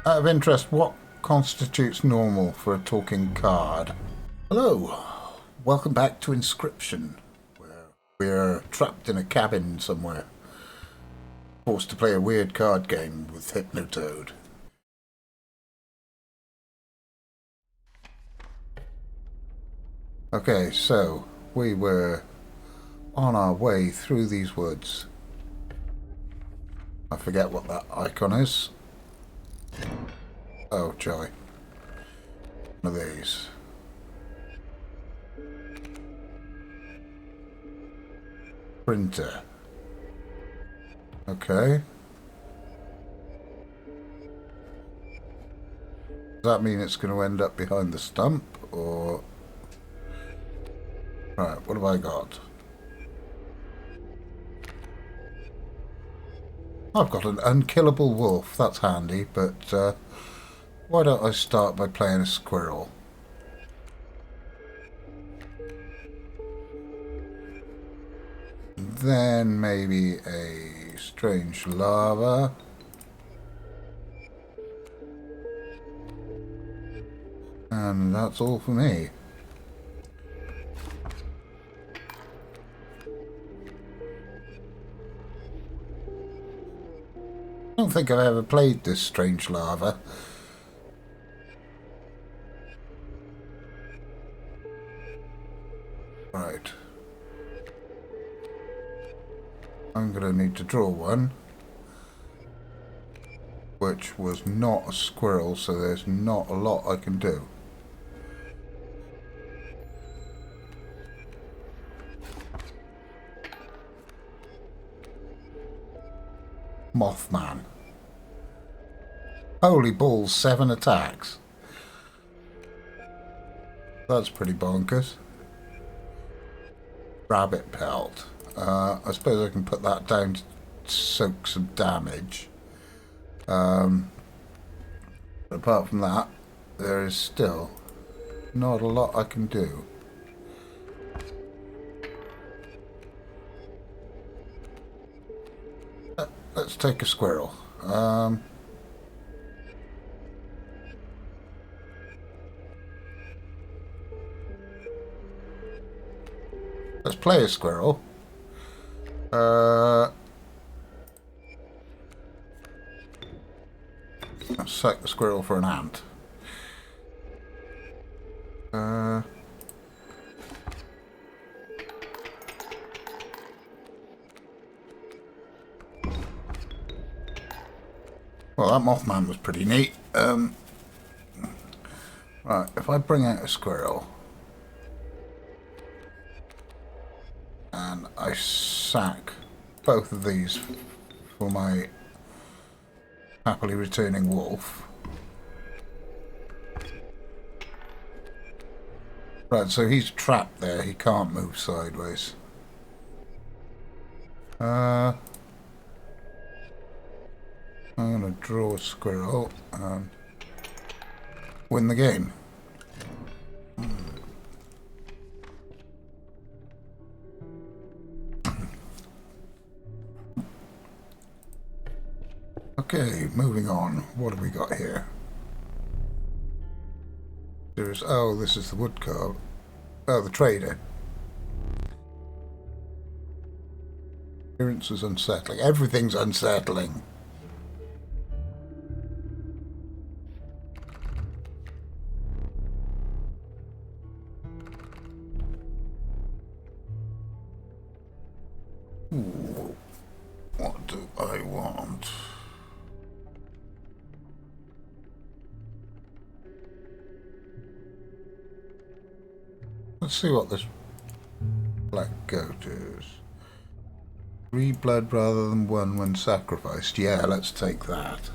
Out of interest, what constitutes normal for a talking card? Hello, welcome back to Inscryption, where we're trapped in a cabin somewhere, forced to play a weird card game with Hypnotoad. Okay, so we were on our way through these woods. I forget what that icon is. Oh, joy. One of these. Printer. Okay. Does that mean it's going to end up behind the stump, or... Right, what have I got? I've got an unkillable wolf, that's handy, but why don't I start by playing a squirrel? Then maybe a strange larva. And that's all for me. I don't think I've ever played this strange larva. Right. I'm going to need to draw one. Which was not a squirrel, so there's not a lot I can do. Mothman. Holy balls, 7 attacks. That's pretty bonkers. Rabbit pelt. I suppose I can put that down to soak some damage. Apart from that, there is still not a lot I can do. Let's take a squirrel. Let's play a squirrel. Let's sack the squirrel for an ant. Well, that Mothman was pretty neat. Right, if I bring out a squirrel and I sack both of these for my happily returning wolf. Right, so he's trapped there. He can't move sideways. I'm going to draw a squirrel and win the game. Okay, moving on. What have we got here? There's... Oh, this is the woodcarver. Oh, the trader. Appearance is unsettling. Everything's unsettling. Ooh, what do I want? Let's see what this black goat is. 3 blood rather than 1 when sacrificed. Yeah, let's take that.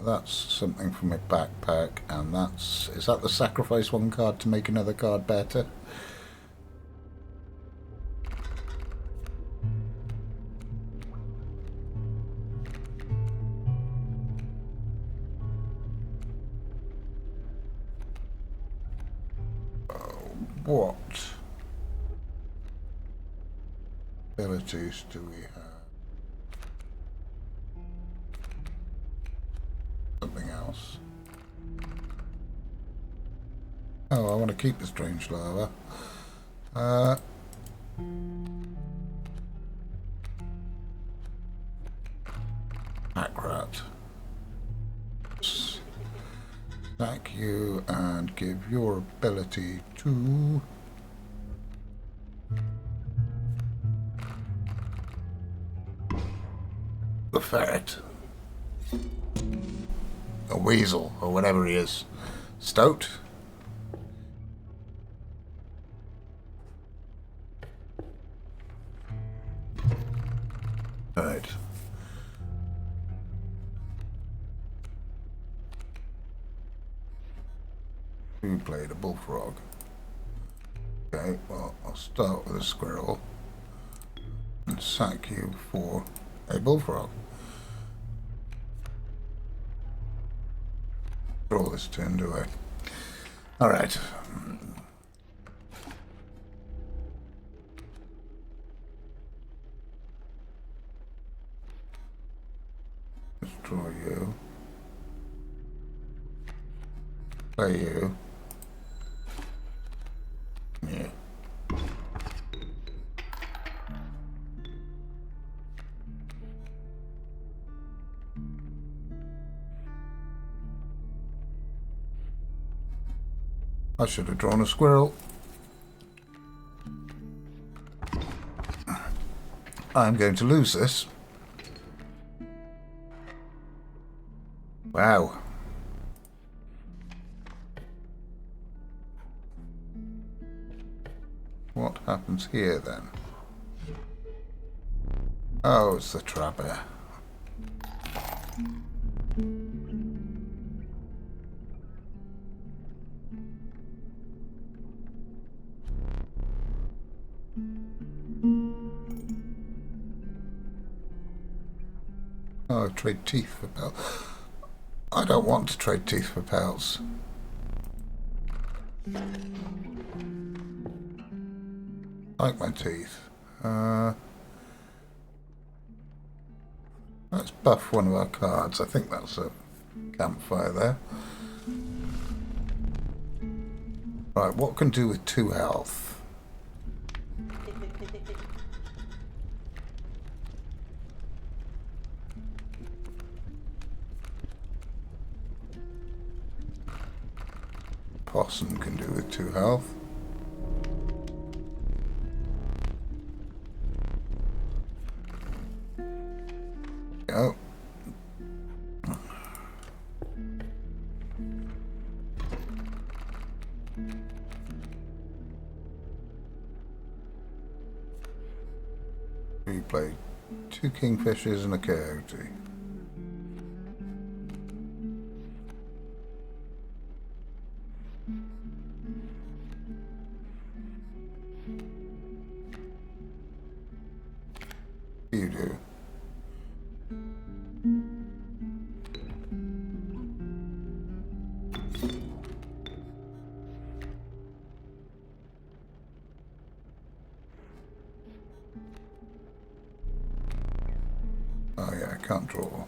That's something from my backpack, and that's... Is that the sacrifice 1 card to make another card better? what abilities do we have? Something else. Oh, I want to keep the strange lava. Hackrat. Sack you and give your ability to the ferret. A weasel, or whatever he is. Stoat. Right. Who played a bullfrog? Okay, well, I'll start with a squirrel and sack you for a bullfrog. Draw this turn, do I? Alright. Let's draw you. Play you. Yeah. I should have drawn a squirrel. I'm going to lose this. Wow. What happens here then? Oh, it's the trapper. Oh, trade teeth for pelts. I don't want to trade teeth for pelts. I like my teeth. Let's buff one of our cards. I think that's a campfire there. Right, what can do with 2 health? Possum can do with 2 health. Go. We play 2 kingfishers and a coyote. You do. Oh yeah, I can't draw.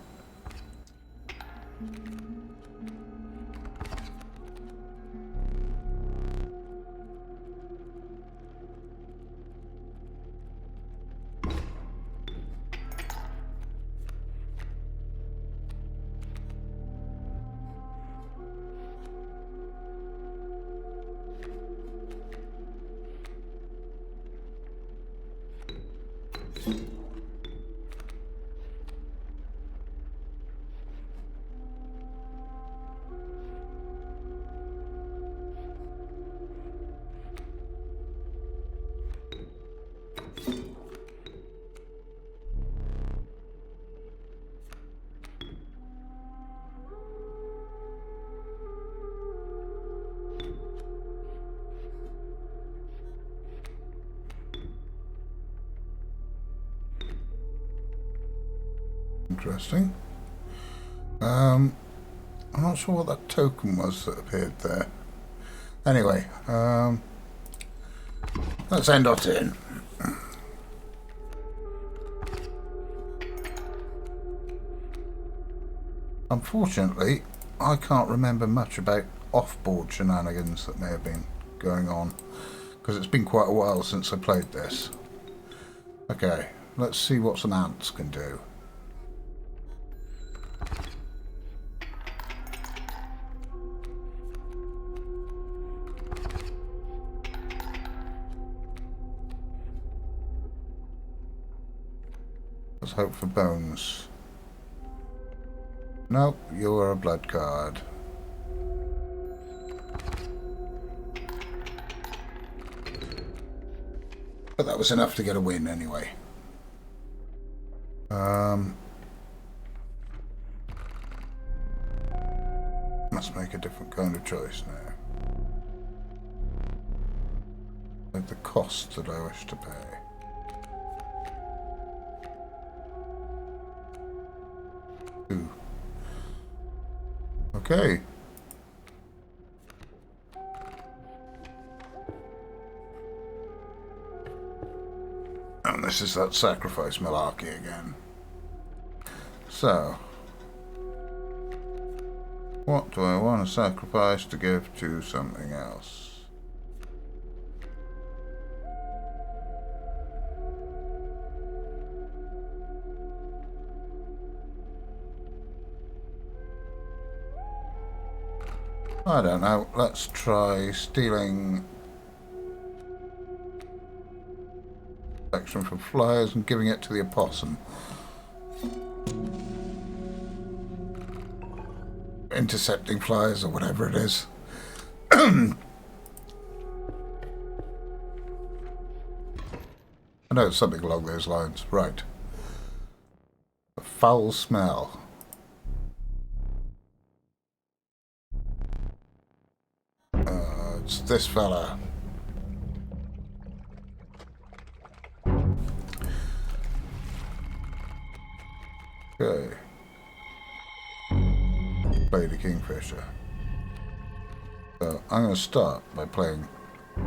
Interesting. I'm not sure what that token was that appeared there. Anyway, Let's end our turn. Unfortunately, I can't remember much about off-board shenanigans that may have been going on, because it's been quite a while since I played this. Okay, let's see what some ants can do. Let's hope for bones. Nope, you're a blood card. But that was enough to get a win anyway. Must make a different kind of choice now. Like the cost that I wish to pay. Ooh. Okay. And this is that sacrifice malarkey again. So, what do I want to sacrifice to give to something else? I don't know. Let's try stealing section from flyers and giving it to the opossum. Intercepting flyers or whatever it is. I know it's something along those lines. Right. A foul smell. It's this fella. Okay. Play the kingfisher. So I'm going to start by playing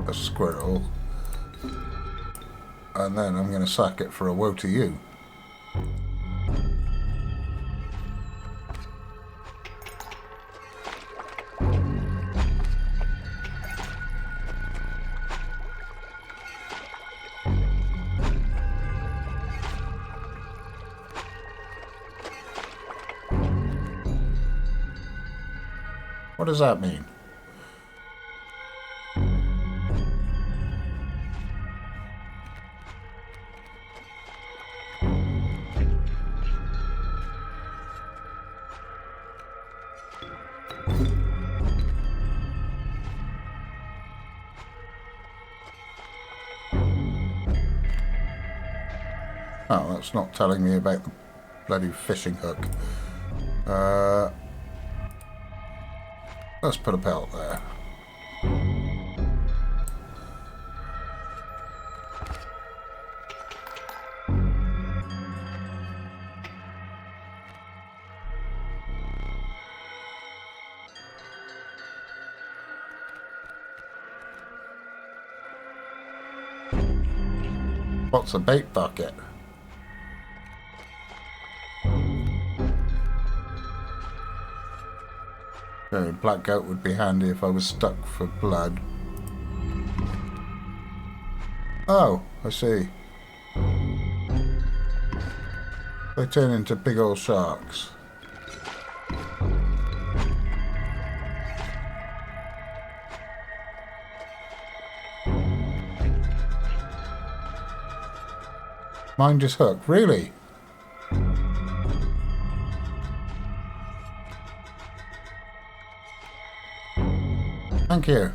a squirrel. And then I'm going to sack it for a woe to you. What does that mean? Oh, that's not telling me about the bloody fishing hook. Let's put a pelt there. What's a bait bucket? Okay, black goat would be handy if I was stuck for blood. Oh, I see. They turn into big old sharks. Mine just hooked. Really? Thank you.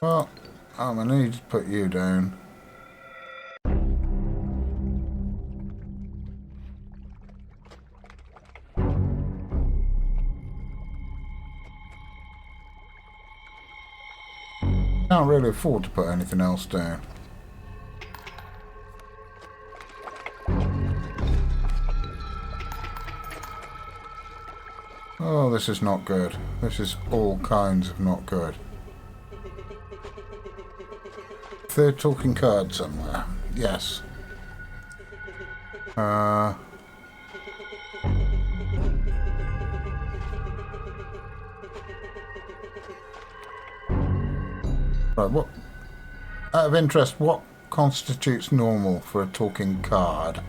Well, I'm gonna need to put you down. Can't really afford to put anything else down. Oh, this is not good. This is all kinds of not good. Third talking card somewhere. Yes. Right, what? Out of interest, what constitutes normal for a talking card?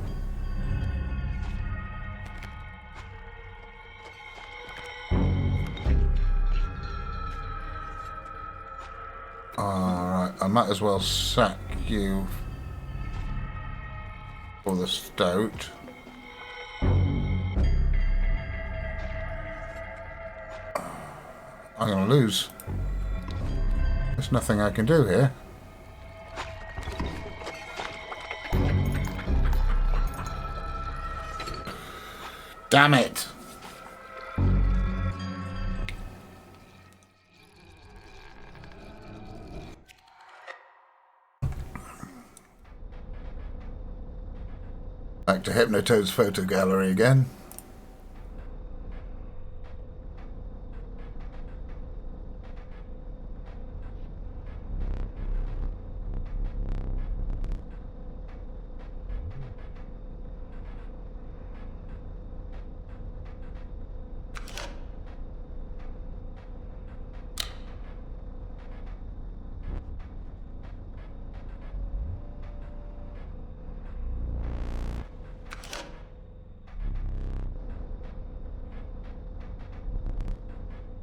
Alright, I might as well sack you for the stout. I'm going to lose. There's nothing I can do here. Damn it! Back to Hypnotoad's photo gallery again.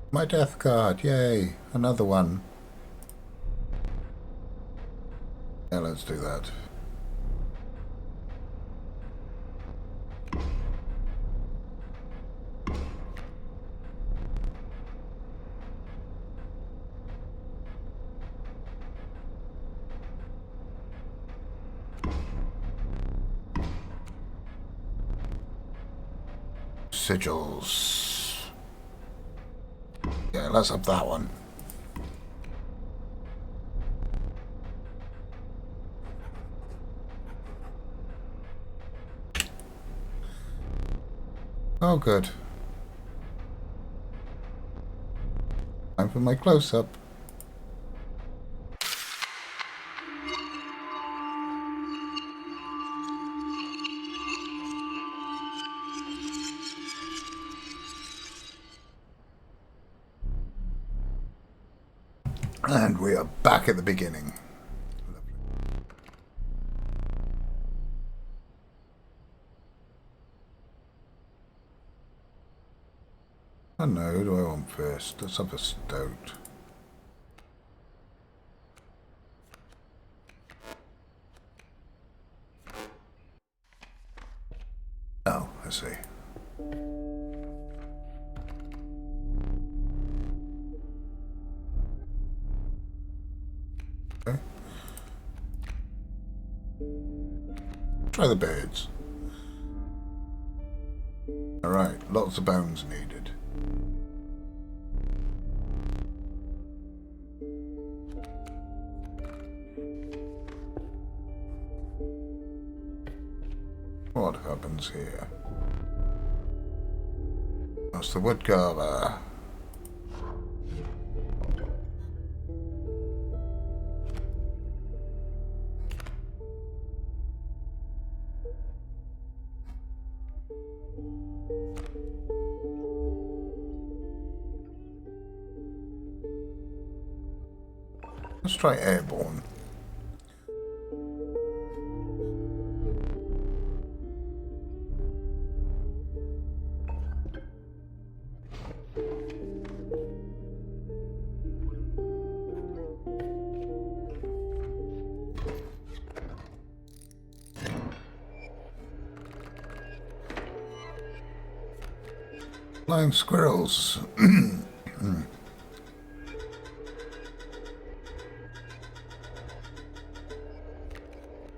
My death card, yay, another one. Yeah, let's do that. Sigils. Yeah, let's up that one. Oh, good. Time for my close-up. And we are back at the beginning. I don't know, who do I want first? Let's have a stout. Oh, I see. Okay. Try the birds. Alright, lots of bones needed. What happens here? That's the wood carver. Let's try airborne. Flying squirrels.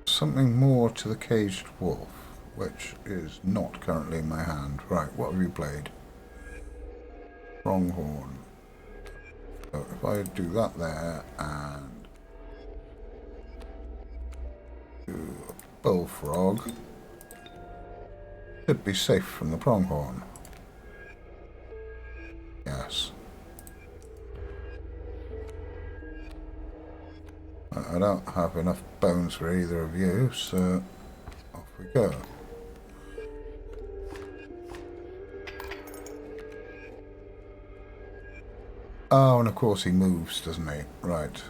Something more to the caged wolf, which is not currently in my hand. Right, what have you played? Pronghorn. So if I do that there and do a bullfrog, should be safe from the pronghorn. I don't have enough bones for either of you, so off we go. Oh, and of course he moves, doesn't he? Right.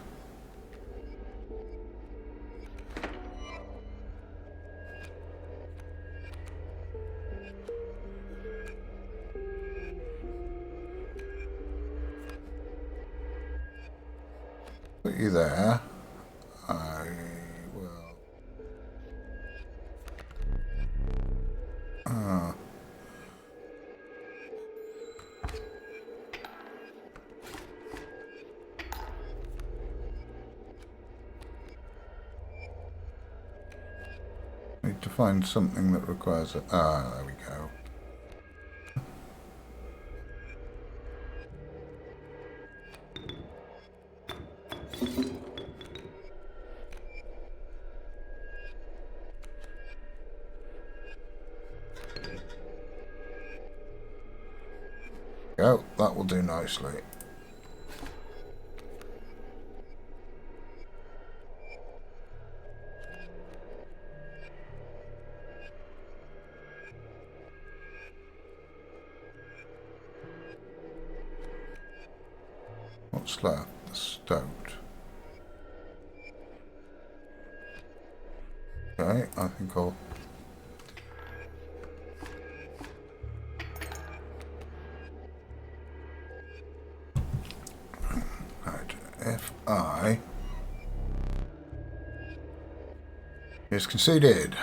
Put you there. I will. Need to find something that requires it. Ah, there we go. Go, that will do nicely. What's left? The stoat. Okay, I think I'll... Right, if I... is conceded.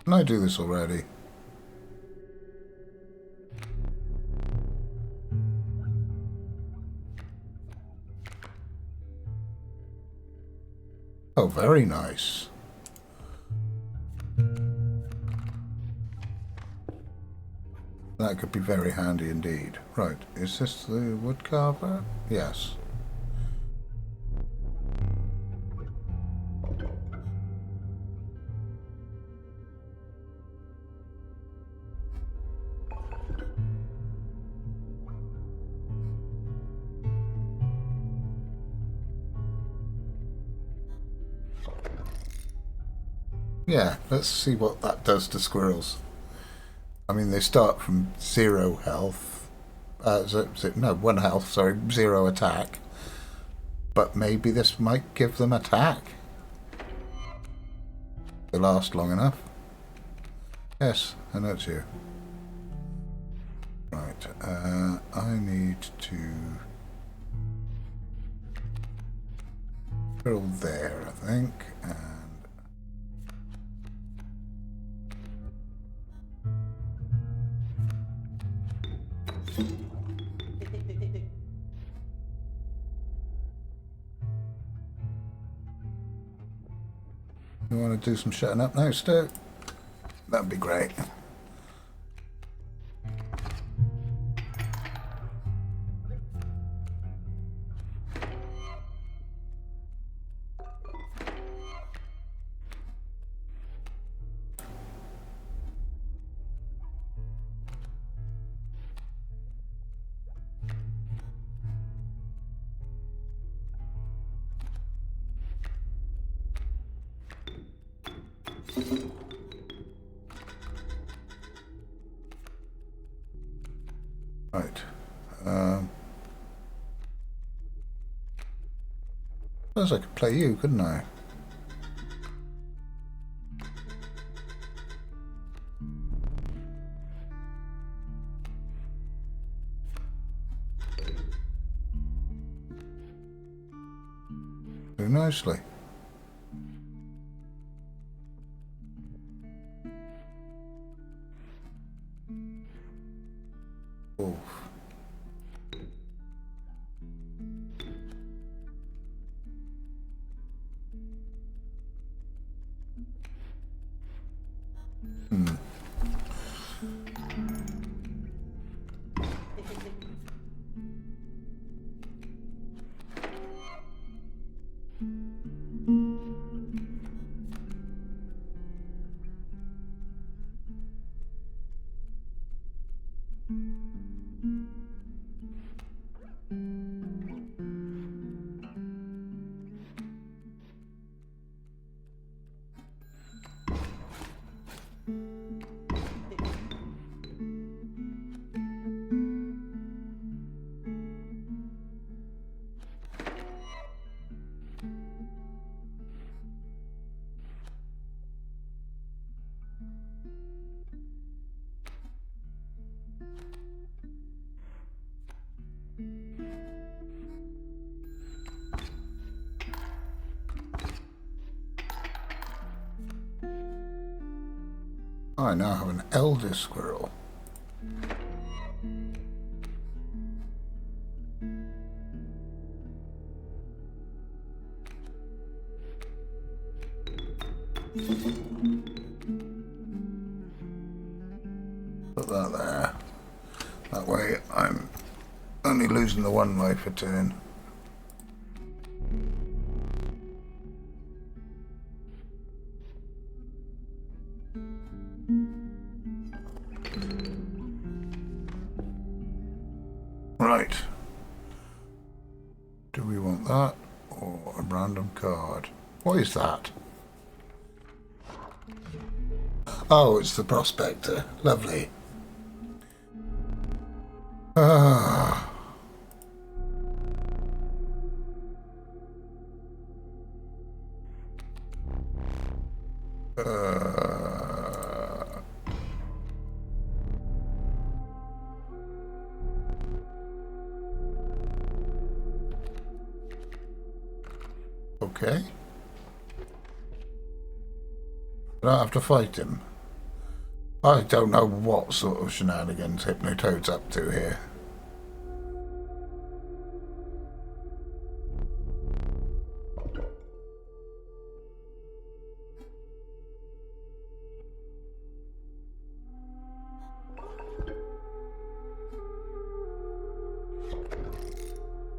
Can I do this already? Oh, very nice. That could be very handy indeed. Right, is this the wood carver? Yes. Yeah, let's see what that does to squirrels. I mean, they start from 0 health. No, 1 health, sorry, 0 attack. But maybe this might give them attack. They last long enough. Yes, I know it's you. Right, I need to drill there, I think, and you want to do some shutting up now, Stu? That'd be great. Right. Suppose I could play you, couldn't I? Do nicely. Oof. I now have an elder squirrel. Put that there. That way I'm only losing the one life a turn. Right. Do we want that or a random card? What is that? Oh, it's the prospector. Lovely. Ah. Okay. I don't have to fight him. I don't know what sort of shenanigans Hypnotoad's up to here.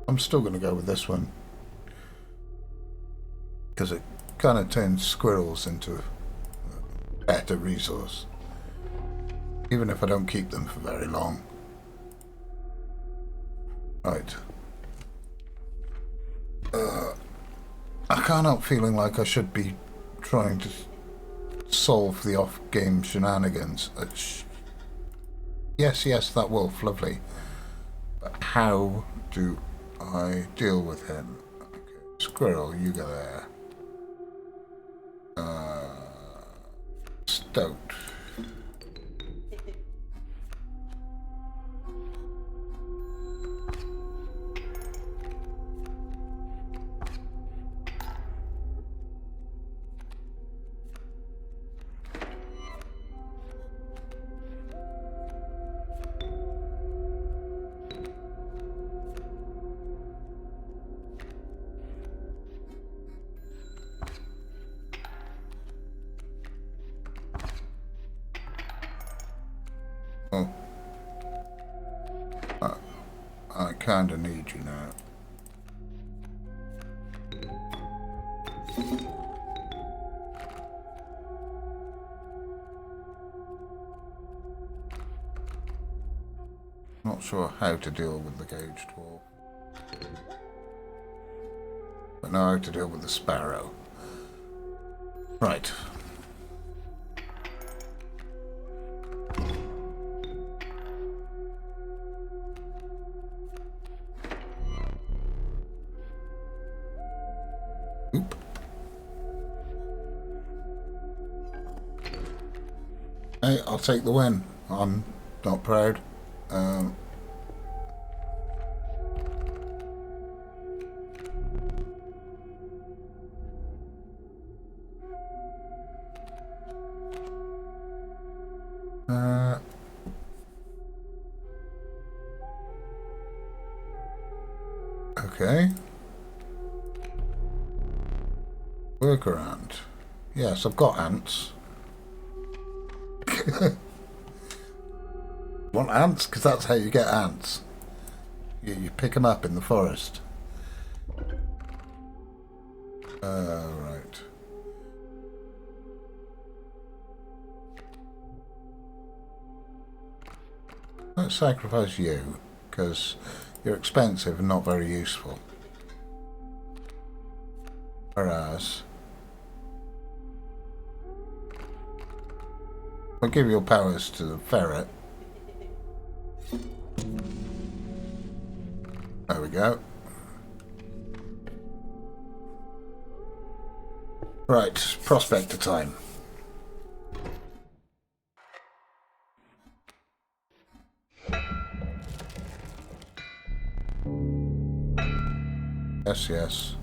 I'm still going to go with this one. Because it kind of turns squirrels into a better resource. Even if I don't keep them for very long. Right. I can't help feeling like I should be trying to solve the off-game shenanigans. Yes, that wolf, lovely. But how do I deal with him? Okay. Squirrel, you go there. Stoat. Oh. I kinda need you now. Not sure how to deal with the caged wolf. But know how to deal with the sparrow. Right. Oop. Hey, I'll take the win. I'm not proud. Okay. Worker ant. Yes, I've got ants. Want ants? Because that's how you get ants. You pick them up in the forest. Right. Let's sacrifice you, because you're expensive and not very useful. Whereas I'll give your powers to the ferret. There we go. Right, prospector time. Yes, yes.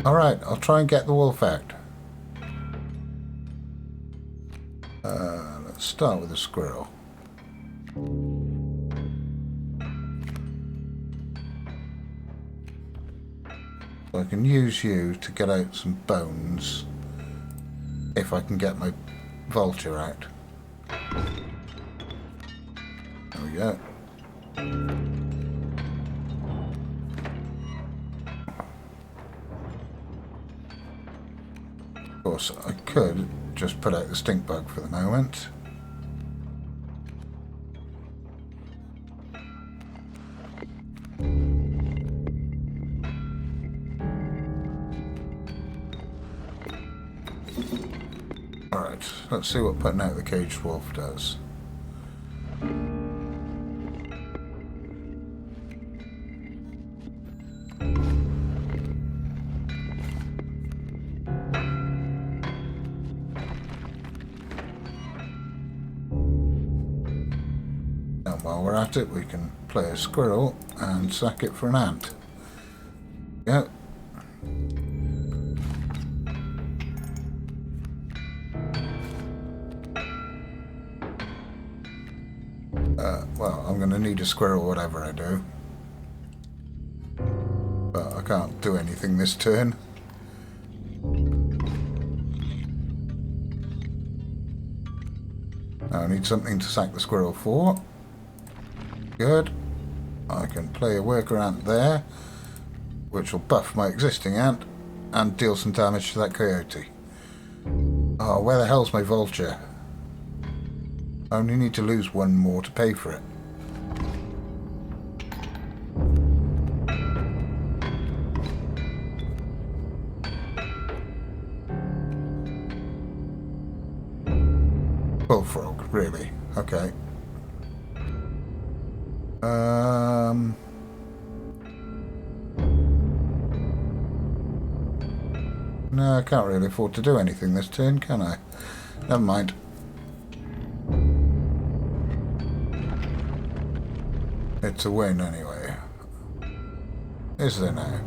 Alright, I'll try and get the wolf out. Let's start with the squirrel. So I can use you to get out some bones if I can get my vulture out. There we go. Of course, I could just put out the stink bug for the moment. Alright, let's see what putting out the caged wolf does. And while we're at it, we can play a squirrel and sack it for an ant. Yep. Well, I'm going to need a squirrel whatever I do. But I can't do anything this turn. Now I need something to sack the squirrel for. Good. I can play a worker ant there, which will buff my existing ant and deal some damage to that coyote. Oh, where the hell's my vulture? I only need to lose one more to pay for it. Bullfrog, really? Okay. No, I can't really afford to do anything this turn, can I? Never mind. It's a win anyway. Is there now?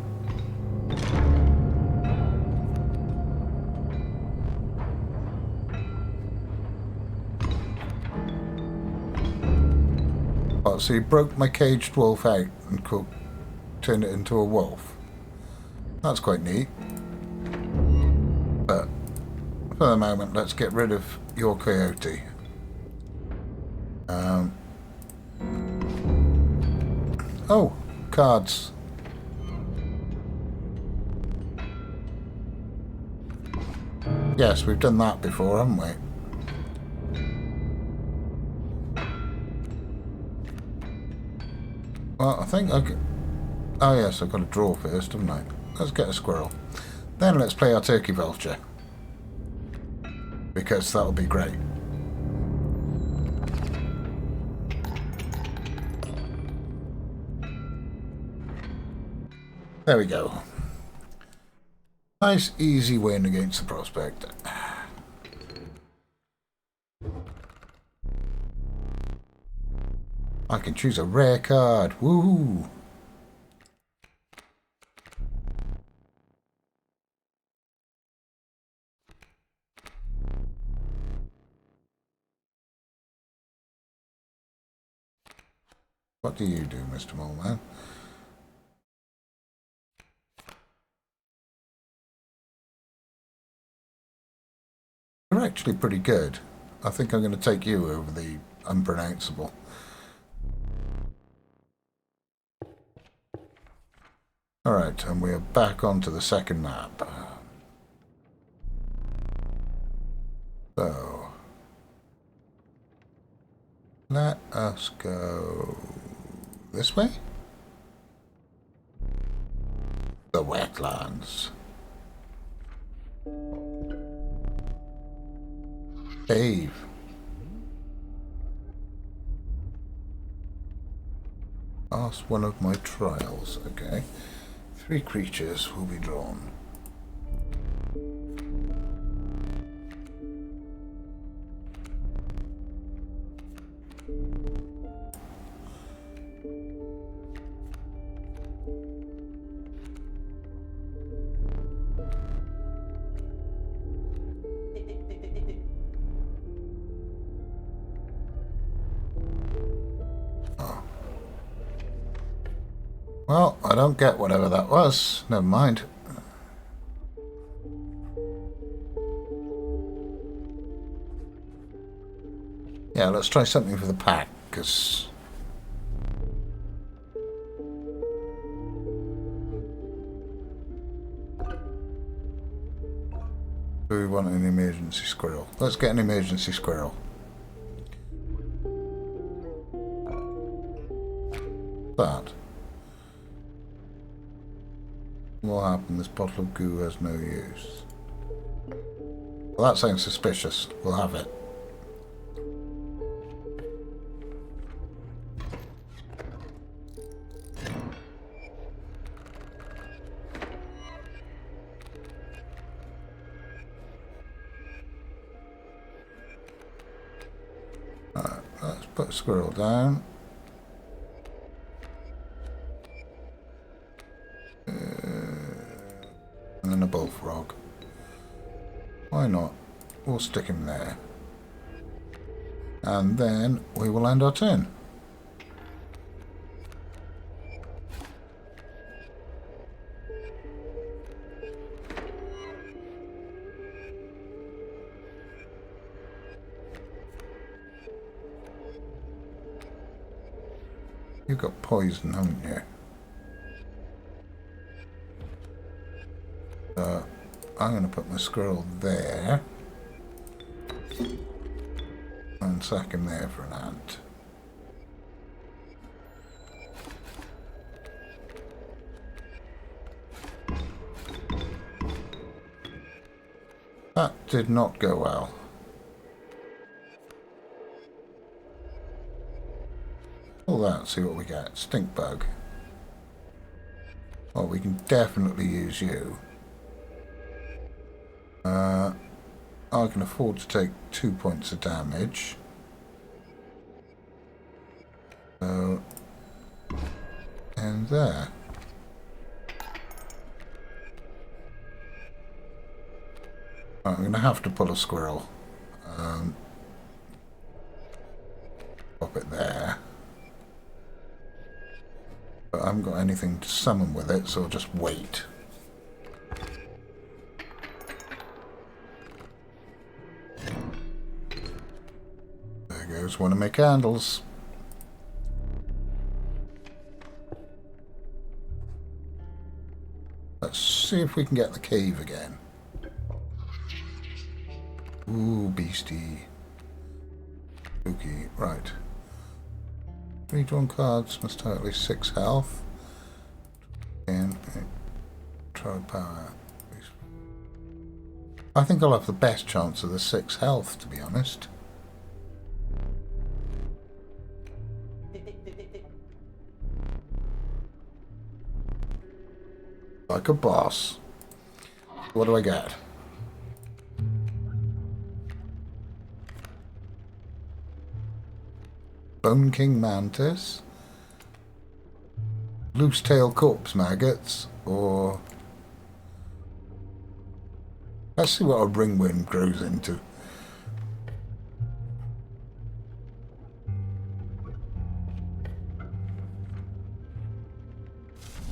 Oh, so you broke my caged wolf out and turned it into a wolf. That's quite neat. But for the moment, let's get rid of your coyote. Oh, cards. Yes, we've done that before, haven't we? Well, I think I could... Oh yes, I've got to draw first, haven't I? Let's get a squirrel. Then let's play our turkey vulture. Because that'll be great. There we go. Nice easy win against the prospect. I can choose a rare card. Woohoo! What do you do, Mr. Moleman? You're actually pretty good. I think I'm going to take you over the unpronounceable. Alright, and we're back onto the second map. So, let us go this way? The wetlands. Cave. Pass one of my trials. Okay. 3 creatures will be drawn. Well, I don't get whatever that was. Never mind. Yeah, let's try something for the pack, because... do we want an emergency squirrel? Let's get an emergency squirrel. That. What will happen? This bottle of goo has no use. Well, that sounds suspicious. We'll have it. Alright, let's put a squirrel down. And then a bullfrog. Why not? We'll stick him there. And then we will end our turn. You've got poison, haven't you? So I'm going to put my squirrel there and sack him there for an ant. That did not go well. Pull that, see what we get. Stink bug. Well, we can definitely use you. I can afford to take 2 points of damage. So, and there. Right, I'm going to have to pull a squirrel. Pop it there. But I haven't got anything to summon with it, so I'll just wait. There goes one of my candles. Let's see if we can get the cave again. Ooh, beastie. Spooky. Right. Redrawn cards must have at least 6 health. And try power. I think I'll have the best chance of the 6 health, to be honest. Like a boss. What do I get? Bone King Mantis, Loose Tail Corpse Maggots, or... let's see what a ringworm grows into.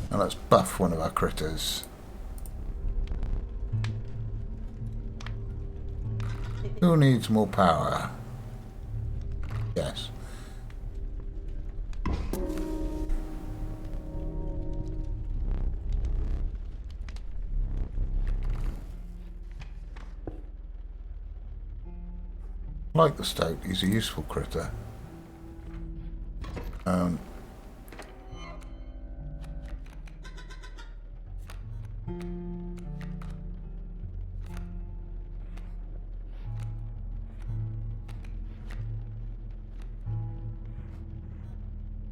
And let's buff one of our critters. Who needs more power? Yes. Like the stoat, he's a useful critter.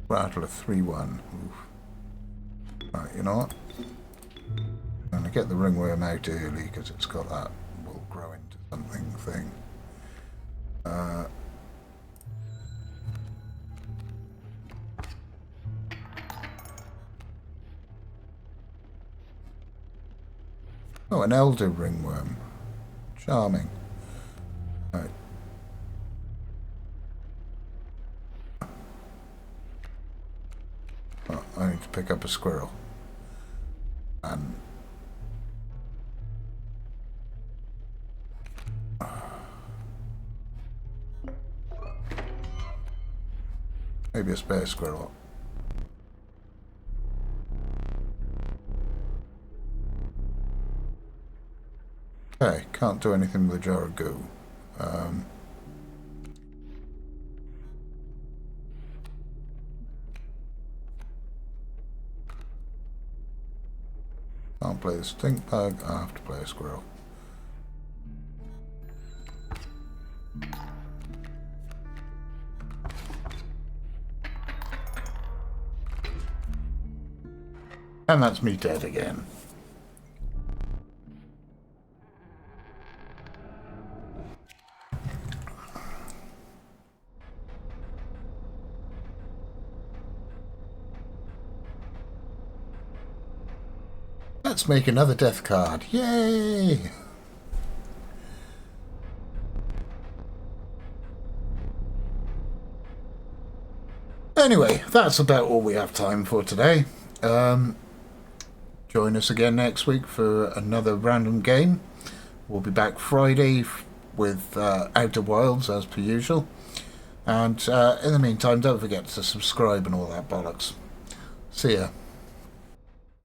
Rattle a 3-1. Right, you know what? I'm going to get the ringworm out early because it's got that will grow into something thing. Oh, an elder ringworm. Charming. Right. Oh, I need to pick up a squirrel. And maybe a spare squirrel. Okay, can't do anything with a jar of goo. Can't play the stink bug, I have to play a squirrel. And that's me dead again. Let's make another death card. Yay! Anyway, that's about all we have time for today. Join us again next week for another random game. We'll be back Friday with Outer Wilds as per usual. And in the meantime, don't forget to subscribe and all that bollocks. See ya.